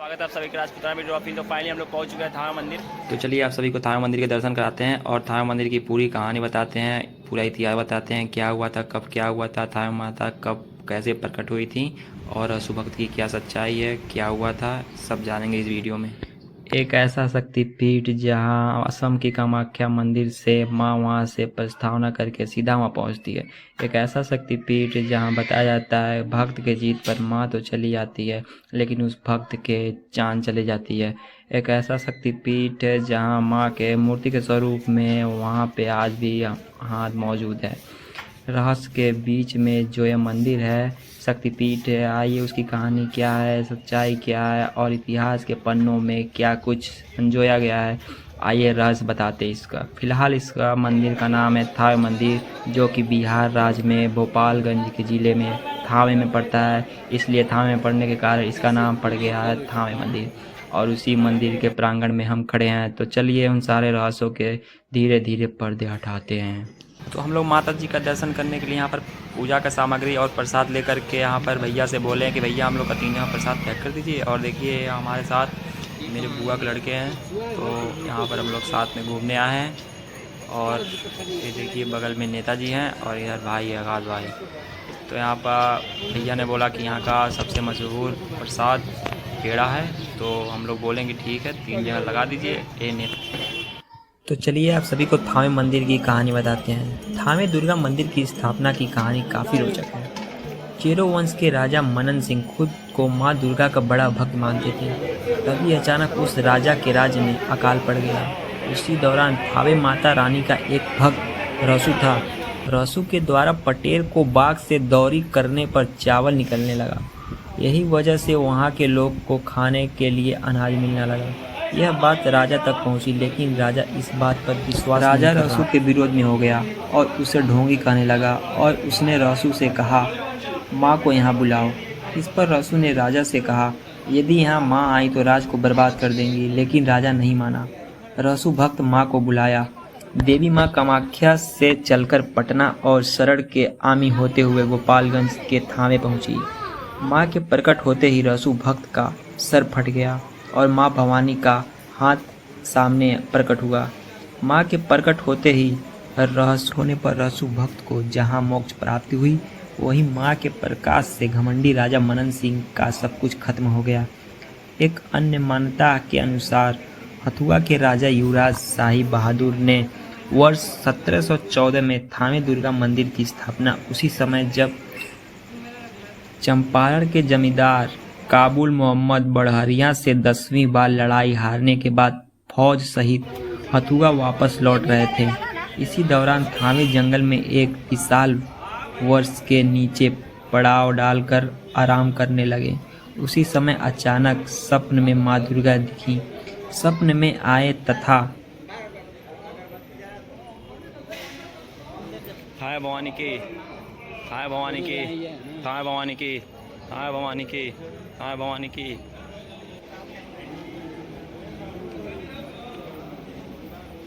स्वागत है आप सभी के राजपुताना वीडियो ऑफिस। तो फाइनली हम लोग पहुंच चुके हैं थावे मंदिर। तो चलिए आप सभी को थावे मंदिर के दर्शन कराते हैं और थावे मंदिर की पूरी कहानी बताते हैं, पूरा इतिहास बताते हैं, क्या हुआ था, कब क्या हुआ था, थावे माता कब कैसे प्रकट हुई थी और शिव भक्त की क्या सच्चाई है, क्या हुआ था, सब जानेंगे इस वीडियो में। एक ऐसा शक्तिपीठ जहां असम की कामाख्या मंदिर से माँ वहां से प्रस्थावना करके सीधा वहां पहुंचती है। एक ऐसा शक्तिपीठ जहां बताया जाता है भक्त के जीत पर माँ तो चली जाती है लेकिन उस भक्त के जान चली जाती है। एक ऐसा शक्तिपीठ है जहां माँ के मूर्ति के स्वरूप में वहां पे आज भी हाथ मौजूद है। रहस्य के बीच में जो ये मंदिर है, शक्तिपीठ है, आइए उसकी कहानी क्या है, सच्चाई क्या है और इतिहास के पन्नों में क्या कुछ संजोया गया है, आइए रहस्य बताते इसका। फिलहाल इसका मंदिर का नाम है थावे मंदिर, जो कि बिहार राज्य में भोपालगंज के ज़िले में थावे में पड़ता है। इसलिए थावे में पड़ने के कारण इसका नाम पड़ गया है थावे मंदिर। और उसी मंदिर के प्रांगण में हम खड़े हैं, तो चलिए उन सारे रहस्यों के धीरे धीरे पर्दे हटाते हैं। तो हम लोग माता जी का दर्शन करने के लिए यहाँ पर पूजा का सामग्री और प्रसाद लेकर के यहाँ पर भैया से बोले हैं कि भैया हम लोग का 3 जगह प्रसाद पैक कर दीजिए। और देखिए हमारे साथ मेरे बुआ के लड़के हैं, तो यहाँ पर हम लोग साथ में घूमने आए हैं। और ये देखिए बगल में नेताजी हैं और इधर भाई है आगाज भाई। तो यहाँ पर भैया ने बोला कि यहाँ का सबसे मशहूर प्रसाद पेड़ा है, तो हम लोग बोलेंगे ठीक है 3 जगह लगा दीजिए। ए नेता। तो चलिए आप सभी को थावे मंदिर की कहानी बताते हैं। थावे दुर्गा मंदिर की स्थापना की कहानी काफ़ी रोचक है। चेरो वंश के राजा मनन सिंह खुद को माँ दुर्गा का बड़ा भक्त मानते थे। तभी अचानक उस राजा के राज्य में अकाल पड़ गया। उसी दौरान थावे माता रानी का एक भक्त रसू था। रसू के द्वारा पटेल को बाग से दौरी करने पर चावल निकलने लगा। यही वजह से वहाँ के लोग को खाने के लिए अनाज मिलने लगा। यह बात राजा तक पहुंची, लेकिन राजा इस बात पर विश्वास नहीं कर रहा। राजा रसू के विरोध में हो गया और उसे ढोंगी कहने लगा और उसने रसू से कहा, माँ को यहाँ बुलाओ। इस पर रसू ने राजा से कहा, यदि यहाँ माँ आई तो राज को बर्बाद कर देंगी, लेकिन राजा नहीं माना। रसू भक्त माँ को बुलाया। देवी माँ कामाख्या से चलकर पटना और शरण के आमी होते हुए गोपालगंज के थावे पहुंची। माँ के प्रकट होते ही रसू भक्त का सर फट गया और माँ भवानी का हाथ सामने प्रकट हुआ। माँ के प्रकट होते ही रहस्य होने पर रसू भक्त को जहाँ मोक्ष प्राप्ति हुई, वहीं माँ के प्रकाश से घमंडी राजा मनन सिंह का सब कुछ खत्म हो गया। एक अन्य मान्यता के अनुसार हथुआ के राजा युवराज शाही बहादुर ने वर्ष 1714 में थावे दुर्गा मंदिर की स्थापना उसी समय जब चंपारण के जमींदार काबुल मोहम्मद बड़हरिया से 10वीं बार लड़ाई हारने के बाद फौज सहित हथुआ वापस लौट रहे थे। इसी दौरान थावे जंगल में एक विशाल वृक्ष के नीचे पड़ाव डालकर आराम करने लगे। उसी समय अचानक स्वप्न में माँ दुर्गा दिखी। स्वप्न में आए तथा हाय भवानी की, हाय भवानी की, हाय भवानी की, हाय भवानी की, हाय भवानी की।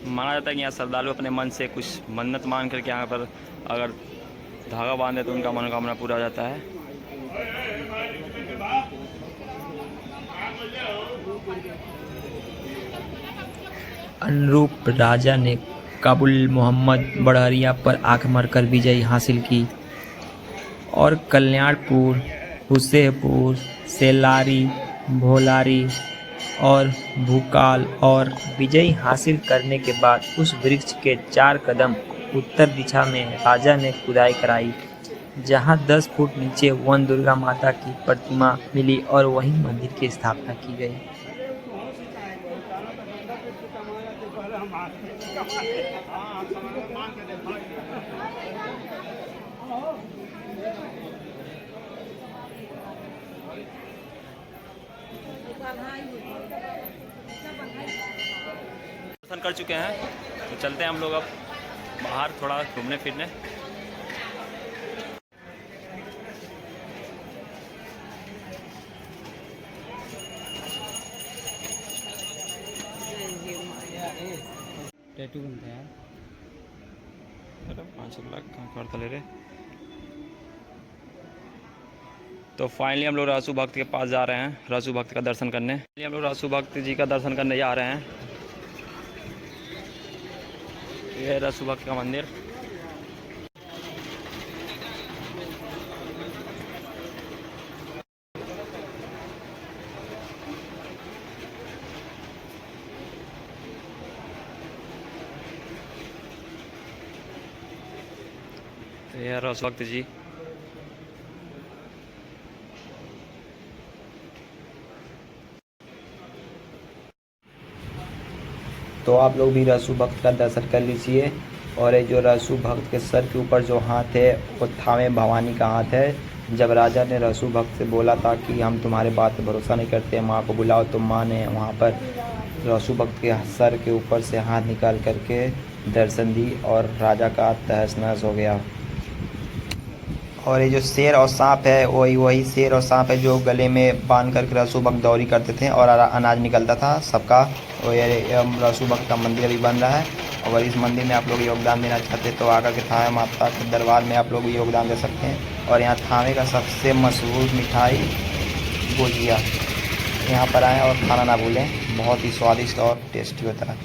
माना जाता है कि यहाँ श्रद्धालु अपने मन से कुछ मन्नत मान करके यहाँ पर अगर धागा बांधे तो उनका मनोकामना पूरा हो जाता है। अनुरूप राजा ने काबुल मोहम्मद बड़हरिया पर आंख मारकर विजय हासिल की और कल्याणपुर, हुसैनपुर, सेलारी, भोलारी और भूकाल और विजय हासिल करने के बाद उस वृक्ष के 4 कदम उत्तर दिशा में राजा ने खुदाई कराई, जहां 10 फुट नीचे वन दुर्गा माता की प्रतिमा मिली और वहीं मंदिर की स्थापना की गई। दर्शन कर चुके हैं, तो चलते हैं हम लोग अब बाहर थोड़ा घूमने फिरने। टैटू बनता है यार। अरे 5 लाख कहाँ करता ले रहे। तो फाइनली हम लोग रासू भक्त के पास जा रहे हैं, रासू भक्त का दर्शन करने। हम लोग रासू भक्त जी का दर्शन करने जा रहे हैं। ये है रासू भक्त का मंदिर। ये है रासू भक्त जी। तो आप लोग भी रासू भक्त का दर्शन कर लीजिए। और ये जो रासू भक्त के सर के ऊपर जो हाथ है वो थावे भवानी का हाथ है। जब राजा ने रासू भक्त से बोला था कि हम तुम्हारे बात पे भरोसा नहीं करते, माँ को बुलाओ, तो माँ ने वहाँ पर रासू भक्त के सर के ऊपर से हाथ निकाल करके दर्शन दी और राजा का तहस नहस हो गया। और ये जो शेर और सांप है वही शेर और सांप है जो गले में बांध करके रासू भक्त दौरी करते थे और अनाज निकलता था सबका। और ये रासू भक्त का मंदिर अभी बन रहा है। अगर इस मंदिर में आप लोग योगदान देना चाहते हैं तो आकर के थावे माता के दरबार में आप लोग योगदान दे सकते हैं। और यहाँ थावे का सबसे मशहूर मिठाई गुजिया, यहाँ पर आएँ और खाना ना भूलें, बहुत ही स्वादिष्ट और टेस्टी होता है।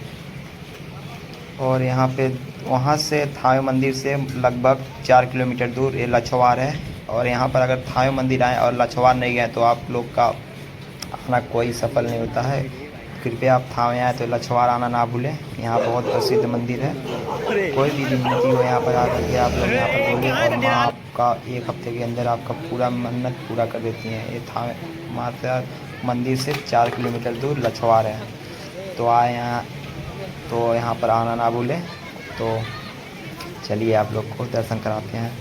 और यहाँ पे वहाँ से थावे मंदिर से लगभग 4 किलोमीटर दूर ये लछवार है। और यहाँ पर अगर थावे मंदिर आएँ और लछवार नहीं गए तो आप लोग का आना कोई सफल नहीं होता है। कृपया आप थावे आए तो लछवार आना ना भूलें, यहाँ बहुत प्रसिद्ध मंदिर है। कोई भी विनती हो यहाँ पर आकर के आप लोग यहाँ पर बोलें और माँ आपका 1 हफ्ते के अंदर आपका पूरा मन्नत पूरा कर देती हैं। ये थावे माता मंदिर से 4 किलोमीटर दूर लछवार है। तो आए यहाँ, तो यहाँ पर आना ना भूलें। तो चलिए आप लोग को दर्शन कराते हैं।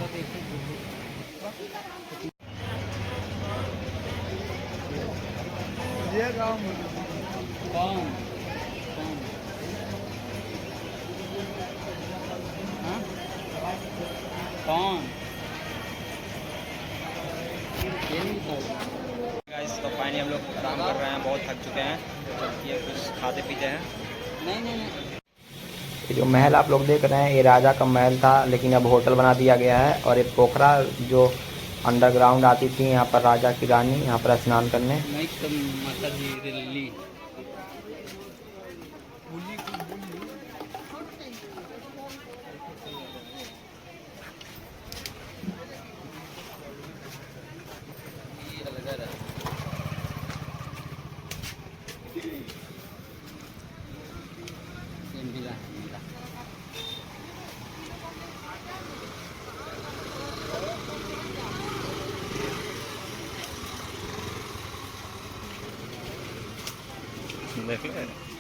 गाइस तो फाइनली हम लोग आराम कर रहे हैं, बहुत थक चुके हैं। चलिए कुछ खाते पीते हैं। नहीं ये जो महल आप लोग देख रहे हैं ये राजा का महल था, लेकिन अब होटल बना दिया गया है। और ये पोखरा जो अंडरग्राउंड आती थी यहाँ पर राजा की रानी यहाँ पर स्नान करने। देख ले।